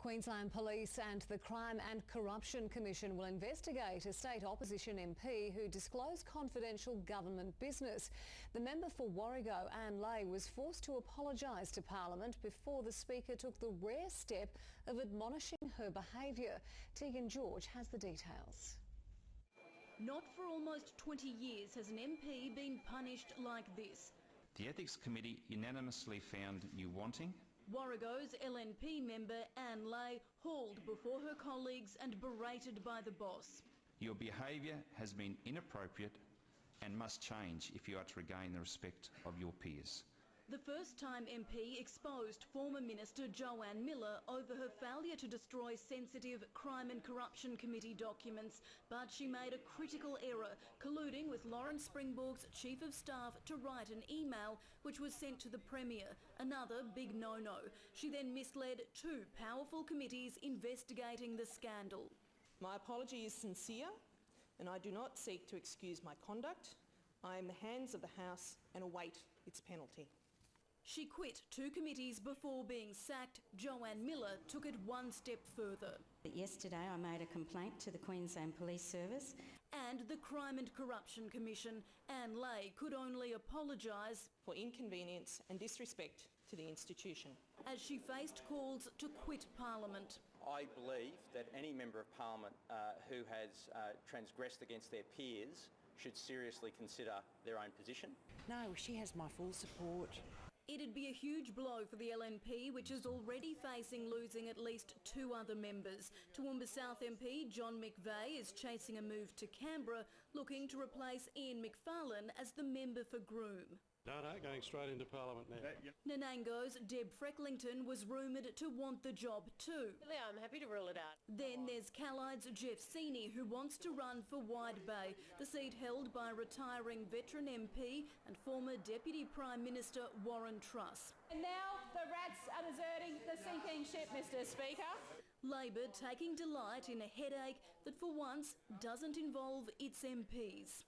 Queensland Police and the Crime and Corruption Commission will investigate a state opposition MP who disclosed confidential government business. The member for Warrego, Ann Leahy, was forced to apologise to Parliament before the Speaker took the rare step of admonishing her behaviour. Tegan George has the details. Not for almost 20 years has an MP been punished like this. The Ethics Committee unanimously found you wanting. Warrego's LNP member Ann Leahy hauled before her colleagues and berated by the boss. Your behaviour has been inappropriate and must change if you are to regain the respect of your peers. The first-time MP exposed former Minister Joanne Miller over her failure to destroy sensitive Crime and Corruption Committee documents, but she made a critical error, colluding with Springborg's Chief of Staff to write an email which was sent to the Premier, another big no-no. She then misled two powerful committees investigating the scandal. My apology is sincere and I do not seek to excuse my conduct. I am the hands of the House and await its penalty. She quit two committees before being sacked. Joanne Miller took it one step further. Yesterday I made a complaint to the Queensland Police Service. And the Crime and Corruption Commission. Ann Leahy could only apologise for inconvenience and disrespect to the institution, as she faced calls to quit Parliament. I believe that any Member of Parliament who has transgressed against their peers should seriously consider their own position. No, she has my full support. It'd be a huge blow for the LNP, which is already facing losing at least two other members. Toowoomba South MP John McVeigh is chasing a move to Canberra, looking to replace Ian McFarlane as the member for Groom. No, going straight into Parliament now. Nanango's Deb Frecklington was rumoured to want the job too. Yeah, I'm happy to rule it out. Then there's Callide's Jeff Seeney, who wants to run for Wide Bay, the seat held by retiring veteran MP and former Deputy Prime Minister Warren Truss. And now the rats are deserting the sinking ship, Mr Speaker. Labor taking delight in a headache that for once doesn't involve its MPs.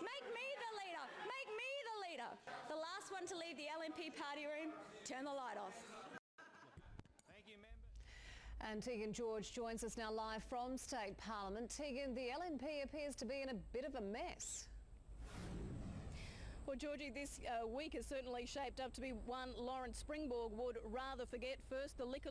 Make me the leader! Make me the leader! The last one to leave the LNP party room, turn the light off. Thank you, member. And Tegan George joins us now live from State Parliament. Tegan, the LNP appears to be in a bit of a mess. Well, Georgie, this week has certainly shaped up to be one Lawrence Springborg would rather forget. First, the liquor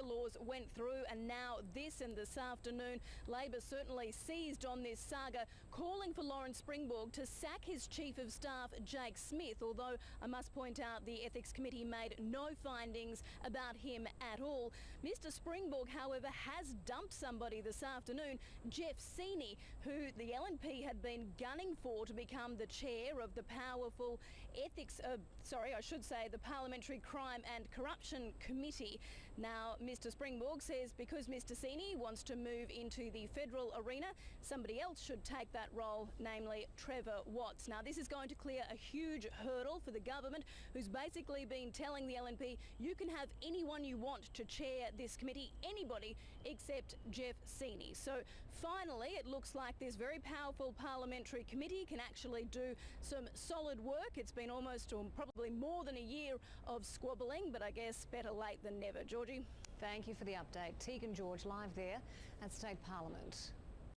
laws went through, and now this, and this afternoon, Labor certainly seized on this saga, calling for Lawrence Springborg to sack his Chief of Staff, Jake Smith, although I must point out the Ethics Committee made no findings about him at all. Mr Springborg, however, has dumped somebody this afternoon, Jeff Seeney, who the LNP had been gunning for to become the chair of the powerful the Parliamentary Crime and Corruption Committee. Now, Mr Springborg says because Mr Seeney wants to move into the federal arena, somebody else should take that role, namely Trevor Watts. Now, this is going to clear a huge hurdle for the government, who's basically been telling the LNP, you can have anyone you want to chair this committee, anybody except Jeff Seeney. So finally, it looks like this very powerful parliamentary committee can actually do some solid work. It's been almost or probably more than a year of squabbling, but I guess better late than never. Georgie? Thank you for the update. Tegan George live there at State Parliament.